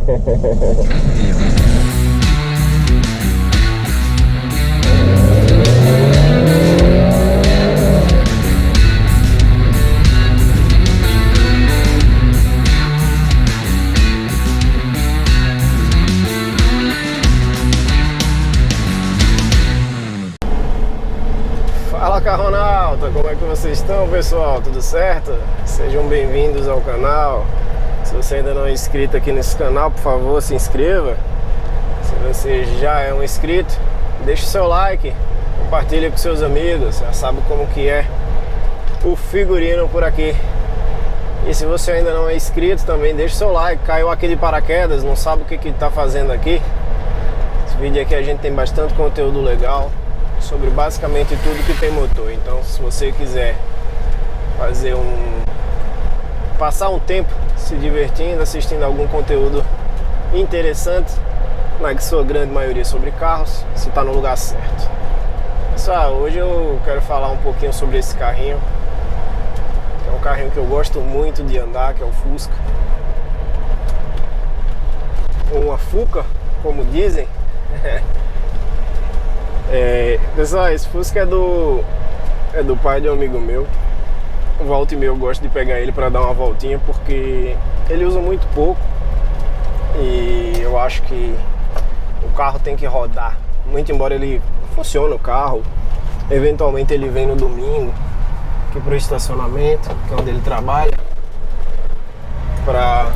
Fala, Carronauta, como é que vocês estão, pessoal? Tudo certo? Sejam bem-vindos ao canal. Se você ainda não é inscrito aqui nesse canal, por favor, se inscreva. Se você já é um inscrito, deixe o seu like, compartilhe com seus amigos, já sabe como que é o figurino por aqui. E se você ainda não é inscrito também, deixe o seu like. Caiu aqui de paraquedas, não sabe o que que tá fazendo aqui? Esse vídeo aqui a gente tem bastante conteúdo legal sobre basicamente tudo que tem motor. Então, se você quiser fazer passar um tempo se divertindo, assistindo algum conteúdo interessante, na sua grande maioria sobre carros, você está no lugar certo. Pessoal, hoje eu quero falar um pouquinho sobre esse carrinho. É um carrinho que eu gosto muito de andar, que é o Fusca, ou uma Fuca, como dizem. Pessoal, esse Fusca é do pai de um amigo meu. Volta e meia eu gosto de pegar ele para dar uma voltinha, porque ele usa muito pouco e eu acho que o carro tem que rodar muito, embora ele funcione o carro. Eventualmente ele vem no domingo aqui pro estacionamento, que é onde ele trabalha, para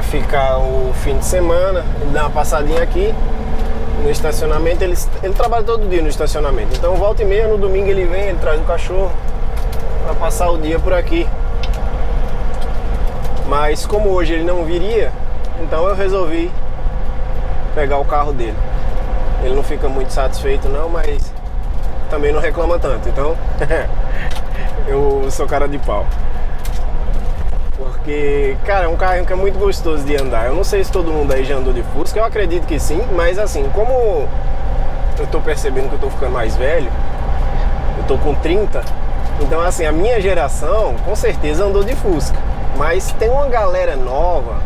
ficar o fim de semana. Ele dá uma passadinha aqui no estacionamento. Ele trabalha todo dia no estacionamento, então volta e meia no domingo ele vem, ele traz o cachorro para passar o dia por aqui. Mas como hoje ele não viria, então eu resolvi pegar o carro dele. Ele não fica muito satisfeito não, mas também não reclama tanto, então eu sou cara de pau. Porque, cara, é um carrinho que é muito gostoso de andar. Eu não sei se todo mundo aí já andou de Fusca, eu acredito que sim, mas assim, como eu tô percebendo que eu tô ficando mais velho, eu tô com 30, então assim, a minha geração com certeza andou de Fusca. Mas tem uma galera nova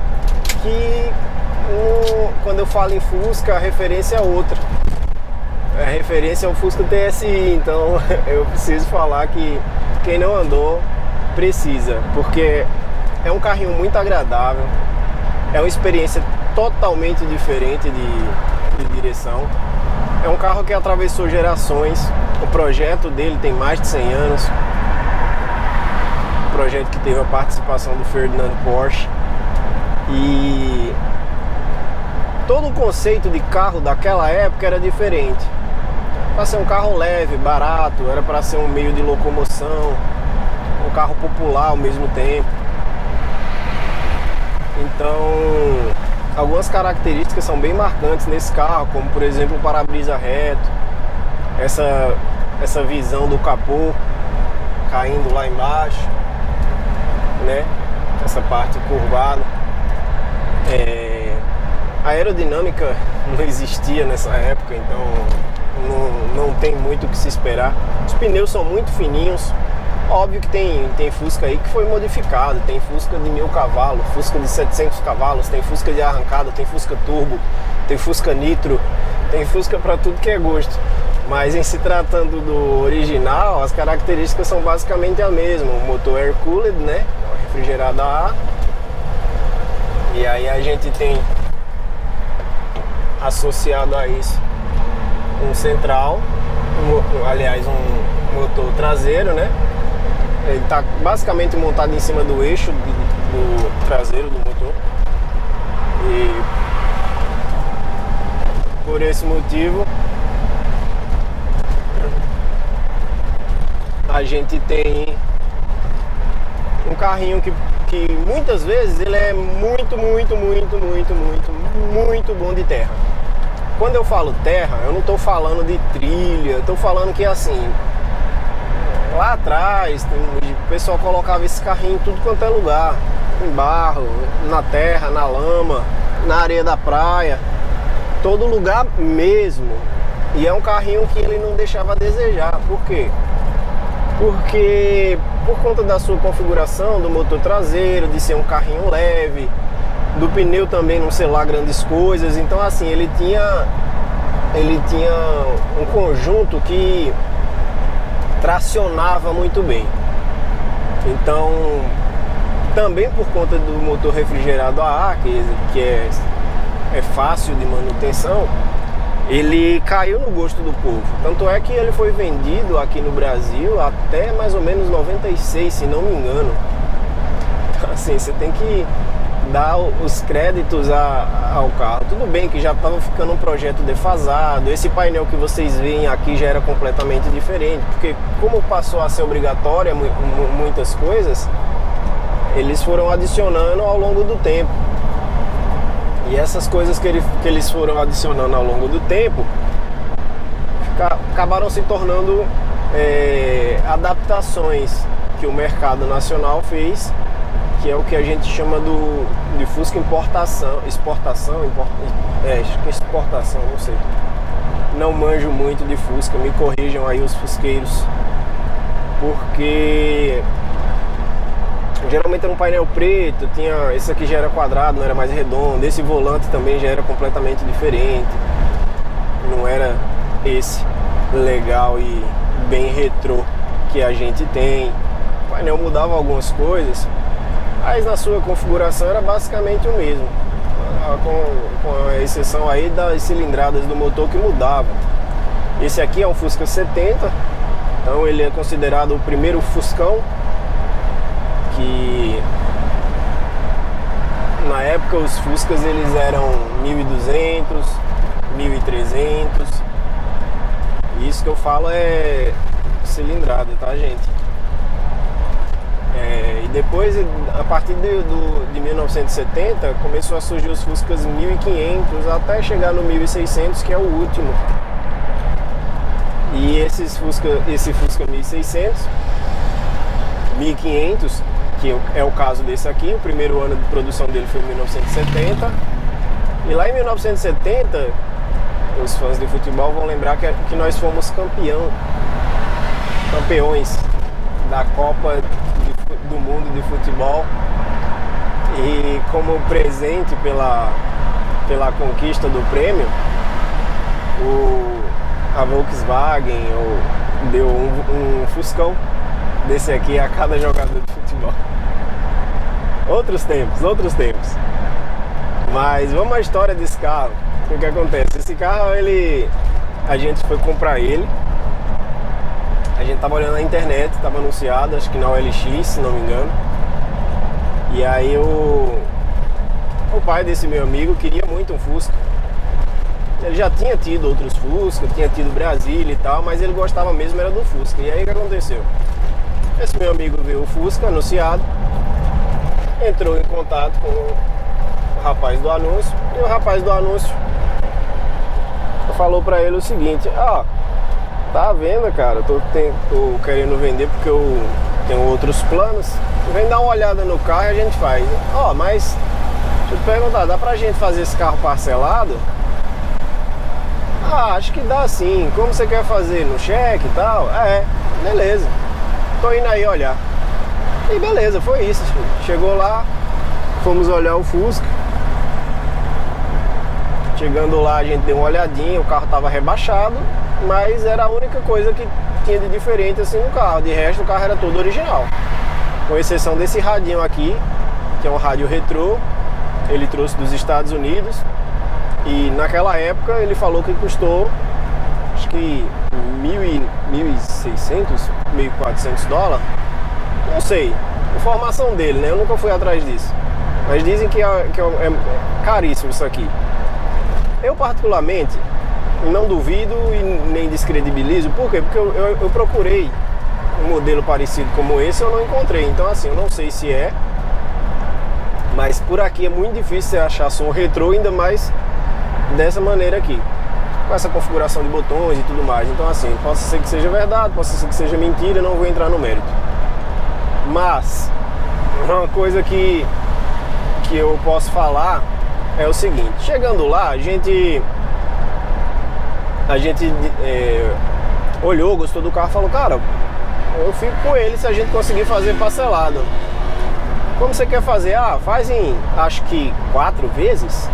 que, quando eu falo em Fusca, a referência é outra. A referência é o Fusca TSI, então eu preciso falar que quem não andou precisa, porque é um carrinho muito agradável, é uma experiência totalmente diferente de direção. É um carro que atravessou gerações. O projeto dele tem mais de 100 anos. Um projeto que teve a participação do Ferdinand Porsche. E todo o conceito de carro daquela época era diferente. Para ser um carro leve, barato, era para ser um meio de locomoção, um carro popular ao mesmo tempo. Então, algumas características são bem marcantes nesse carro, como por exemplo o para-brisa reto, essa visão do capô caindo lá embaixo, né? Essa parte curvada. A aerodinâmica não existia nessa época, então não tem muito o que se esperar. Os pneus são muito fininhos. Óbvio que tem Fusca aí que foi modificado, tem Fusca de 1000 cavalos, Fusca de 700 cavalos, tem Fusca de arrancada, tem Fusca turbo, tem Fusca nitro, tem Fusca para tudo que é gosto. Mas em se tratando do original, as características são basicamente a mesma. O motor air cooled, né, refrigerado a ar. E aí a gente tem associado a isso um central, aliás um motor traseiro, né? Ele está basicamente montado em cima do eixo do traseiro do motor. E por esse motivo a gente tem um carrinho que muitas vezes ele é muito bom de terra. Quando eu falo terra, eu não estou falando de trilha, estou falando que assim, lá atrás o pessoal colocava esse carrinho em tudo quanto é lugar, em barro, na terra, na lama, na areia da praia, todo lugar mesmo. E é um carrinho que ele não deixava a desejar. Por quê? porque por conta da sua configuração, do motor traseiro, de ser um carrinho leve, do pneu também não ser lá grandes coisas, então assim, ele tinha um conjunto que tracionava muito bem. Então, também por conta do motor refrigerado a ar, que é fácil de manutenção, ele caiu no gosto do povo. Tanto é que ele foi vendido aqui no Brasil até mais ou menos 96, se não me engano. Assim, você tem que dar os créditos ao carro. Tudo bem que já estava ficando um projeto defasado. Esse painel que vocês veem aqui já era completamente diferente, porque como passou a ser obrigatória muitas coisas, eles foram adicionando ao longo do tempo. E essas coisas que eles foram adicionando ao longo do tempo acabaram se tornando adaptações que o mercado nacional fez, que é o que a gente chama de Fusca exportação, não sei. Não manjo muito de Fusca, me corrijam aí os fusqueiros, porque geralmente era um painel preto, esse aqui já era quadrado, não era mais redondo, esse volante também já era completamente diferente, não era esse legal e bem retrô que a gente tem. O painel mudava algumas coisas, mas na sua configuração era basicamente o mesmo, com a exceção aí das cilindradas do motor que mudavam. Esse aqui é um Fusca 70, então ele é considerado o primeiro Fuscão, que na época os Fuscas eles eram 1.200, 1.300. Isso que eu falo é cilindrada, tá, gente? E depois, a partir de 1970, começou a surgir os Fuscas 1.500 até chegar no 1.600, que é o último. E esse Fusca 1.600, 1.500, que é o caso desse aqui, o primeiro ano de produção dele foi em 1970. E lá em 1970, os fãs de futebol vão lembrar que nós fomos campeões da Copa do Mundo de Futebol. E como presente pela conquista do prêmio, a Volkswagen deu um Fuscão desse aqui a cada jogador de futebol. Outros tempos. Mas vamos à história desse carro. O que acontece? Esse carro, a gente foi comprar ele. A gente tava olhando na internet, tava anunciado, acho que na OLX, se não me engano. E aí o pai desse meu amigo queria muito um Fusca. Ele já tinha tido outros Fusca, tinha tido Brasília e tal, mas ele gostava mesmo era do Fusca. E aí o que aconteceu? Esse meu amigo viu o Fusca anunciado, entrou em contato com o rapaz do anúncio, e o rapaz do anúncio falou pra ele o seguinte: tá à venda, cara, tô querendo vender porque eu tenho outros planos, vem dar uma olhada no carro e a gente faz. Mas deixa eu te perguntar, dá pra gente fazer esse carro parcelado? Acho que dá sim. Como você quer fazer? No cheque e tal? Beleza, tô indo aí olhar. E beleza, foi isso. Chegou lá, fomos olhar o Fusca. Chegando lá, a gente deu uma olhadinha, o carro tava rebaixado, mas era a única coisa que tinha de diferente assim no carro. De resto, o carro era todo original, com exceção desse radinho aqui, que é um rádio retrô. Ele trouxe dos Estados Unidos. E naquela época ele falou que custou, acho que 1.600, 1.400 dólares. Não sei, informação dele, né? Eu nunca fui atrás disso. Mas dizem que é caríssimo isso aqui. Eu particularmente não duvido e nem descredibilizo. Por quê? Porque eu procurei um modelo parecido como esse, eu não encontrei. Então assim, eu não sei se é, mas por aqui é muito difícil você achar som retrô, ainda mais dessa maneira aqui, com essa configuração de botões e tudo mais. Então assim, pode ser que seja verdade, pode ser que seja mentira, não vou entrar no mérito. Mas uma coisa que eu posso falar é o seguinte: chegando lá, a gente olhou, gostou do carro, falou: cara, eu fico com ele se a gente conseguir fazer parcelado. Como você quer fazer? Ah, faz em, acho que 4 vezes.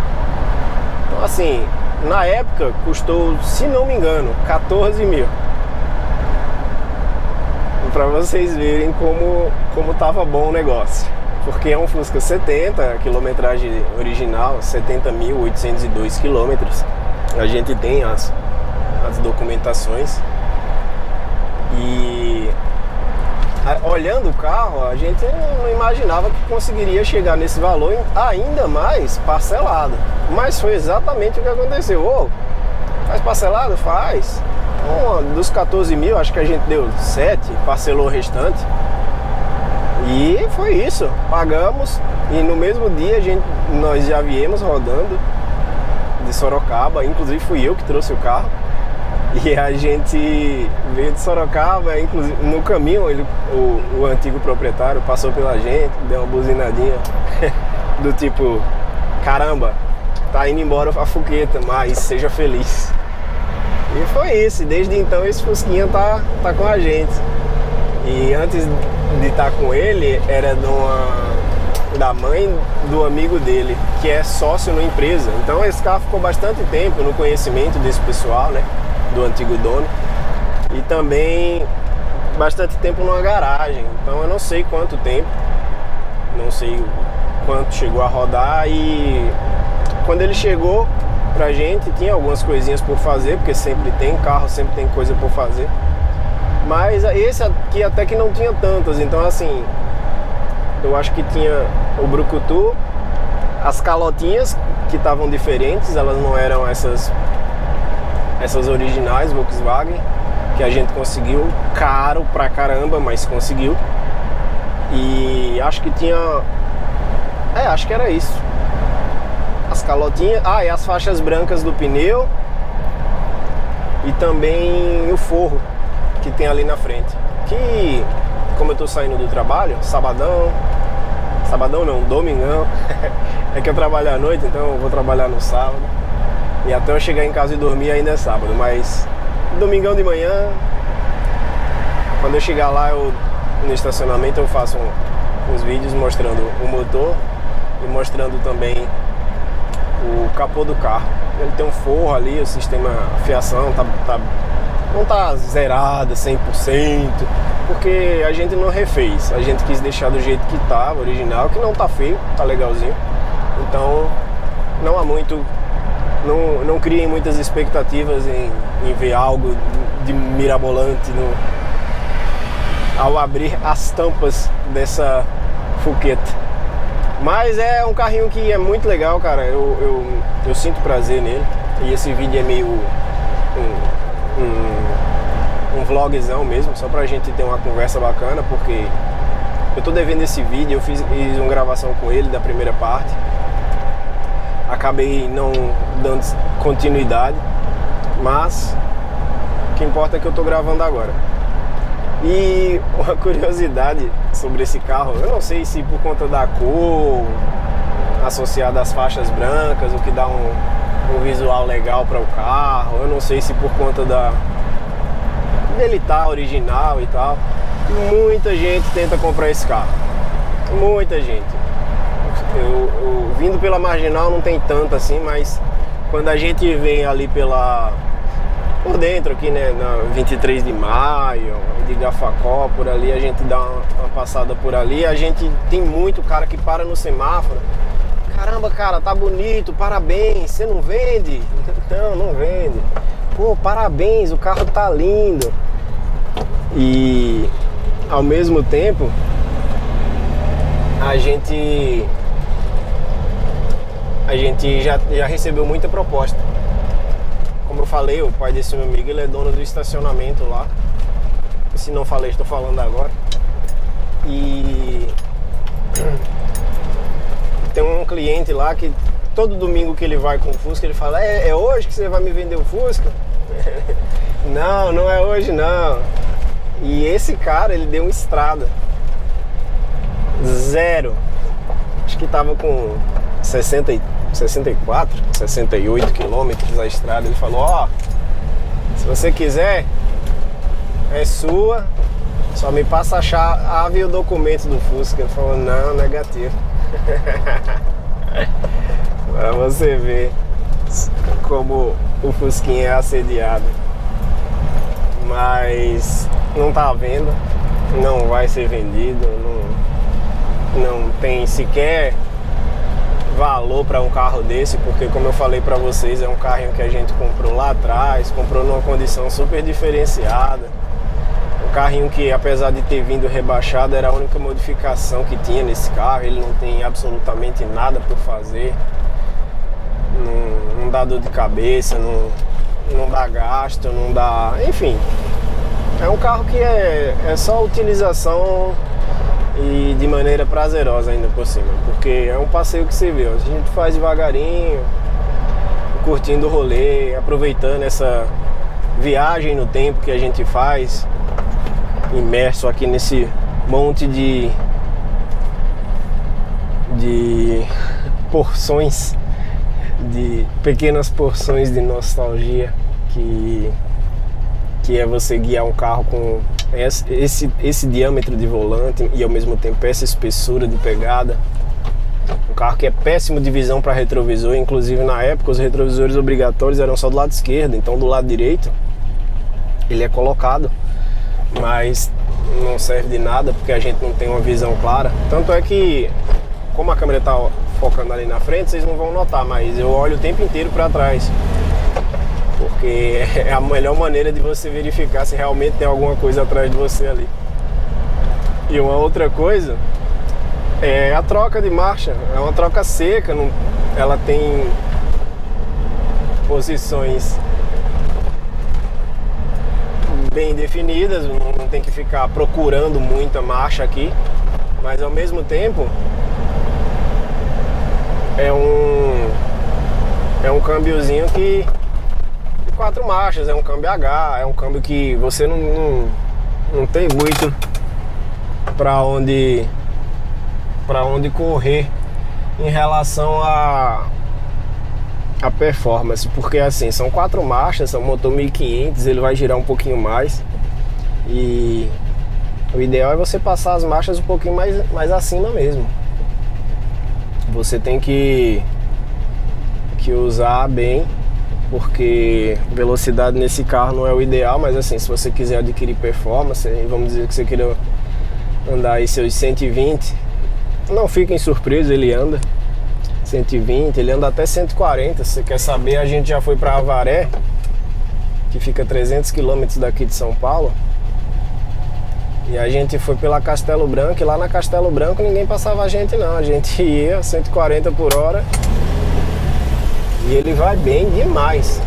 Então assim, na época custou, se não me engano, 14 mil. Pra vocês verem como tava bom o negócio. Porque é um Fusca 70, quilometragem original, 70.802 quilômetros. A gente tem as documentações. E olhando o carro, a gente não imaginava que conseguiria chegar nesse valor, ainda mais parcelado. Mas foi exatamente o que aconteceu. Ô, faz parcelado? Faz. Dos 14 mil, acho que a gente deu 7, parcelou o restante. E foi isso, pagamos. E no mesmo dia nós já viemos rodando de Sorocaba. Inclusive fui eu que trouxe o carro. E a gente veio de Sorocaba, inclusive no caminho o antigo proprietário passou pela gente, deu uma buzinadinha do tipo, caramba, tá indo embora a Fuqueta, mas seja feliz. E foi isso, desde então esse Fusquinha tá com a gente. E antes de estar com ele, era da mãe do amigo dele, que é sócio na empresa. Então esse carro ficou bastante tempo no conhecimento desse pessoal, né? Do antigo dono. E também bastante tempo numa garagem. Então eu não sei quanto tempo, não sei quanto chegou a rodar. E quando ele chegou pra gente, tinha algumas coisinhas por fazer, porque sempre tem carro, sempre tem coisa por fazer. Mas esse aqui até que não tinha tantas. Então assim, eu acho que tinha o brucutu, as calotinhas que estavam diferentes, elas não eram essas originais Volkswagen, que a gente conseguiu, caro pra caramba, mas conseguiu. E acho que tinha, acho que era isso, as calotinhas, e as faixas brancas do pneu e também o forro que tem ali na frente, que como eu tô saindo do trabalho, sabadão não, domingão, é que eu trabalho à noite, então eu vou trabalhar no sábado. E até eu chegar em casa e dormir ainda é sábado, mas domingão de manhã, quando eu chegar lá no estacionamento, eu faço uns vídeos mostrando o motor e mostrando também o capô do carro. Ele tem um forro ali, o sistema fiação não tá zerado 100%, porque a gente não refez, a gente quis deixar do jeito que tava, original, que não tá feio, tá legalzinho. Então não há muito, não criem muitas expectativas em ver algo de mirabolante ao abrir as tampas dessa Fuqueta. Mas é um carrinho que é muito legal, cara. Eu sinto prazer nele. E esse vídeo é meio um vlogzão mesmo, só pra gente ter uma conversa bacana, porque eu tô devendo esse vídeo. Eu fiz uma gravação com ele da primeira parte, acabei não dando continuidade, mas o que importa é que eu tô gravando agora. E uma curiosidade sobre esse carro, eu não sei se por conta da cor associada às faixas brancas, o que dá um visual legal para o carro, eu não sei se por conta dele tá original e tal, muita gente tenta comprar esse carro, muita gente. Eu vindo pela Marginal não tem tanto assim, mas quando a gente vem ali por dentro aqui, né, na 23 de Maio, de Gafacó, por ali, a gente dá uma passada por ali, a gente tem muito cara que para no semáforo. Caramba, cara, tá bonito, parabéns, você não vende? Não vende. Pô, parabéns, o carro tá lindo. E ao mesmo tempo a gente já recebeu muita proposta. Como eu falei, o pai desse meu amigo, ele é dono do estacionamento lá. Se não falei, estou falando agora. E tem um cliente lá que todo domingo que ele vai com o Fusca, ele fala: é hoje que você vai me vender o Fusca? Não é hoje não. E esse cara, ele deu uma estrada zero. Acho que tava com 64, 68 quilômetros a estrada. Ele falou: se você quiser, é sua, Só me passa a chave e o documento do Fusca. Ele falou, não, negativo. Pra você ver como o Fusquinha é assediado. Mas não tá à venda, não vai ser vendido, não tem sequer valor para um carro desse, porque como eu falei para vocês, é um carrinho que a gente comprou lá atrás, comprou numa condição super diferenciada. Um carrinho que, apesar de ter vindo rebaixado, era a única modificação que tinha nesse carro. Ele não tem absolutamente nada por fazer, não dá dor de cabeça, não dá gasto, não dá... Enfim, é um carro que é só utilização e de maneira prazerosa ainda por cima, porque é um passeio que você vê, a gente faz devagarinho, curtindo o rolê, aproveitando essa viagem no tempo que a gente faz, imerso aqui nesse monte de porções, de pequenas porções de nostalgia, que é você guiar um carro com esse diâmetro de volante e ao mesmo tempo essa espessura de pegada. Um carro que é péssimo de visão para retrovisor, inclusive na época os retrovisores obrigatórios eram só do lado esquerdo, então do lado direito ele é colocado, mas não serve de nada porque a gente não tem uma visão clara. Tanto é que, como a câmera está focando ali na frente, vocês não vão notar, mas eu olho o tempo inteiro para trás, porque é a melhor maneira de você verificar se realmente tem alguma coisa atrás de você ali. E uma outra coisa é a troca de marcha. É uma troca seca, ela tem posições bem definidas, não tem que ficar procurando muita marcha aqui, mas ao mesmo tempo é um câmbiozinho que 4 marchas, é um câmbio H, é um câmbio que você não tem muito para onde correr em relação a performance, porque assim, são 4 marchas, são motor 1500, ele vai girar um pouquinho mais e o ideal é você passar as marchas um pouquinho mais acima mesmo. Você tem que usar bem, porque velocidade nesse carro não é o ideal, mas assim, se você quiser adquirir performance, vamos dizer que você queira andar aí seus 120, não fiquem surpresos, ele anda 120, ele anda até 140. Se você quer saber, a gente já foi para Avaré, que fica 300 km daqui de São Paulo, e a gente foi pela Castelo Branco, e lá na Castelo Branco ninguém passava a gente não, a gente ia 140 por hora e ele vai bem demais,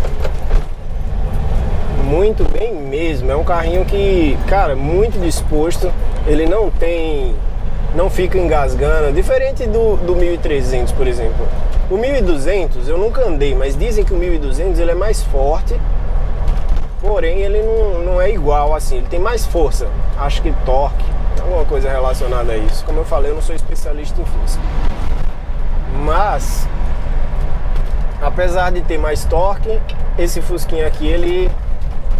muito bem mesmo. É um carrinho que, cara, muito disposto, ele não fica engasgando, diferente do 1300, por exemplo. O 1200 eu nunca andei, mas dizem que o 1200 ele é mais forte, porém ele não é igual assim, ele tem mais força, acho que torque, alguma coisa relacionada a isso. Como eu falei, eu não sou especialista em Fusca, mas apesar de ter mais torque, esse Fusquinha aqui ele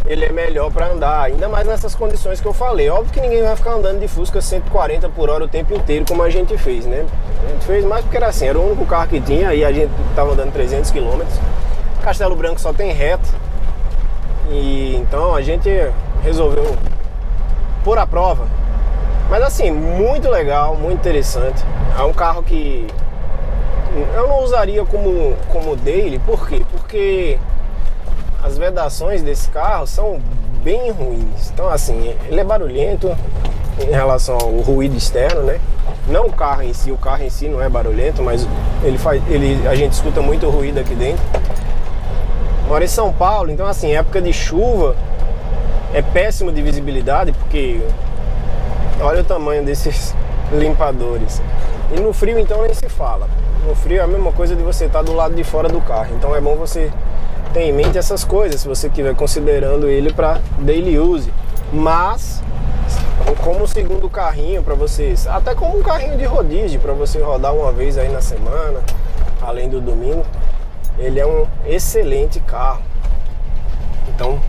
é melhor para andar, ainda mais nessas condições que eu falei. Óbvio que ninguém vai ficar andando de Fusca 140 por hora o tempo inteiro, como a gente fez, né? A gente fez mais porque era assim, era o único carro que tinha, e a gente tava andando 300 km. Castelo Branco só tem reto, e então a gente resolveu pôr a prova. Mas assim, muito legal, muito interessante. É um carro que eu não usaria como daily. Por quê? Porque as vedações desse carro são bem ruins. Então assim, ele é barulhento em relação ao ruído externo, né? Não o carro em si não é barulhento, mas a gente escuta muito ruído aqui dentro. Moro em São Paulo, então assim, época de chuva é péssimo de visibilidade, porque olha o tamanho desses limpadores. E no frio então nem se fala. No frio é a mesma coisa de você estar do lado de fora do carro. Então é bom você ter em mente essas coisas, se você estiver considerando ele para daily use. Mas como segundo carrinho para vocês, até como um carrinho de rodízio para você rodar uma vez aí na semana, além do domingo, ele é um excelente carro. Então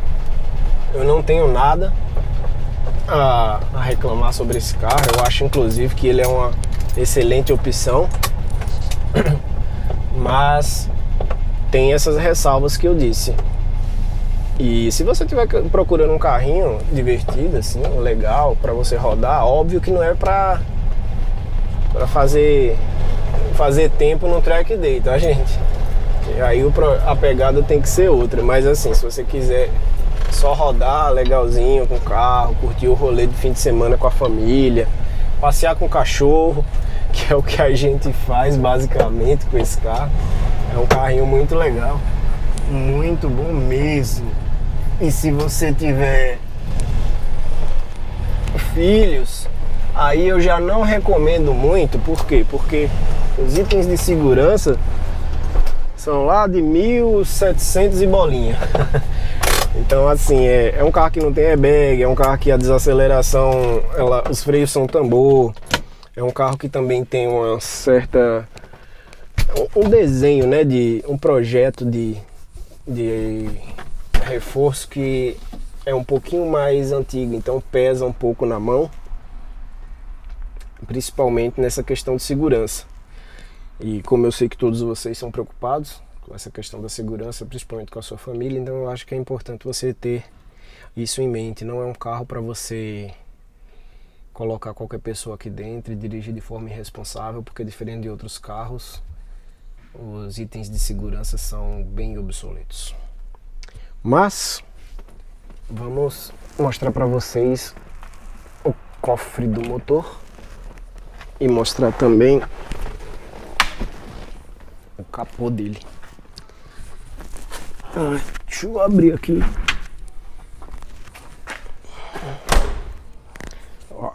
eu não tenho nada a reclamar sobre esse carro. Eu acho inclusive que ele é uma excelente opção, mas tem essas ressalvas que eu disse. E se você estiver procurando um carrinho divertido, assim, legal, para você rodar, óbvio que não é para fazer tempo no track day, tá, gente? E aí a pegada tem que ser outra. Mas assim, se você quiser só rodar legalzinho com o carro, curtir o rolê de fim de semana com a família, passear com o cachorro, que é o que a gente faz basicamente com esse carro, é um carrinho muito legal, muito bom mesmo. E se você tiver filhos, aí eu já não recomendo muito. Por quê? Porque os itens de segurança são lá de 1.700 e bolinha. Então assim, é um carro que não tem airbag, é um carro que a desaceleração, os freios são tambor, é um carro que também tem uma certa... um desenho, né, de um projeto de reforço que é um pouquinho mais antigo, então pesa um pouco na mão, principalmente nessa questão de segurança. E como eu sei que todos vocês são preocupados com essa questão da segurança, principalmente com a sua família, então eu acho que é importante você ter isso em mente. Não é um carro para você colocar qualquer pessoa aqui dentro e dirigir de forma irresponsável, porque diferente de outros carros, os itens de segurança são bem obsoletos. Mas vamos mostrar para vocês o cofre do motor e mostrar também o capô dele. Deixa eu abrir aqui. Ó.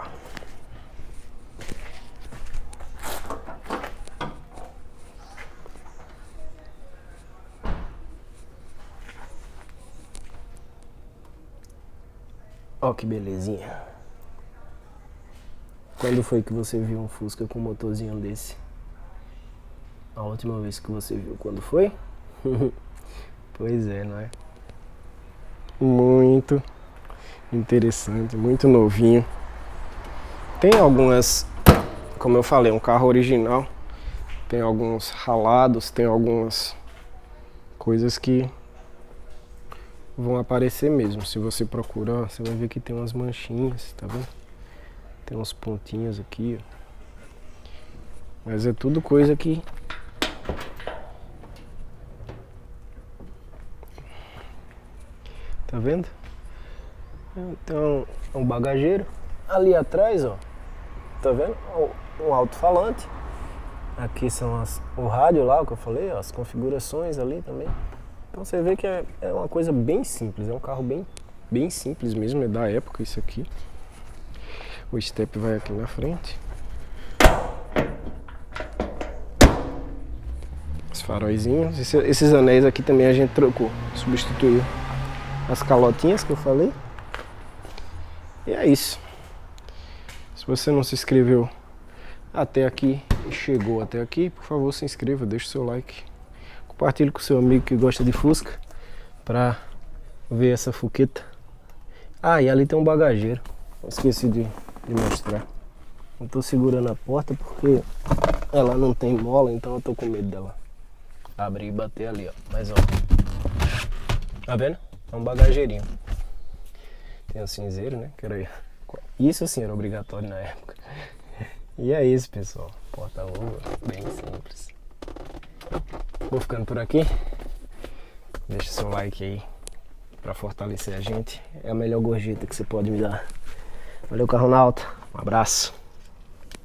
Ó que belezinha. Quando foi que você viu um Fusca com um motorzinho desse? A última vez que você viu, quando foi? Pois é, não é? Muito interessante, muito novinho. Tem algumas, como eu falei, um carro original. Tem alguns ralados, tem algumas coisas que vão aparecer mesmo. Se você procurar, você vai ver que tem umas manchinhas, tá vendo? Tem uns pontinhos aqui, ó. Mas é tudo coisa que... Tá vendo? Então, um bagageiro. Ali atrás, ó. Tá vendo? Um alto-falante. Aqui são o rádio lá, o que eu falei, ó, as configurações ali também. Então você vê que é uma coisa bem simples. É um carro bem simples mesmo, é da época isso aqui. O step vai aqui na frente. Os faróizinhos. Esses anéis aqui também a gente trocou, substituiu as calotinhas que eu falei. E é isso. Se você não se inscreveu até aqui e chegou até aqui, por favor se inscreva, deixe o seu like. Compartilhe com seu amigo que gosta de Fusca pra ver essa fuqueta. Ah, e ali tem um bagageiro. Esqueci de mostrar. Eu tô segurando a porta porque ela não tem mola, então eu tô com medo dela abrir e bater ali, ó. Mas ó, tá vendo? É um bagageirinho. Tem um cinzeiro, né? Isso sim era obrigatório na época. E é isso, pessoal. Porta-luva, bem simples. Vou ficando por aqui. Deixa seu like aí pra fortalecer a gente. É a melhor gorjeta que você pode me dar. Valeu, Carronauta. Um abraço.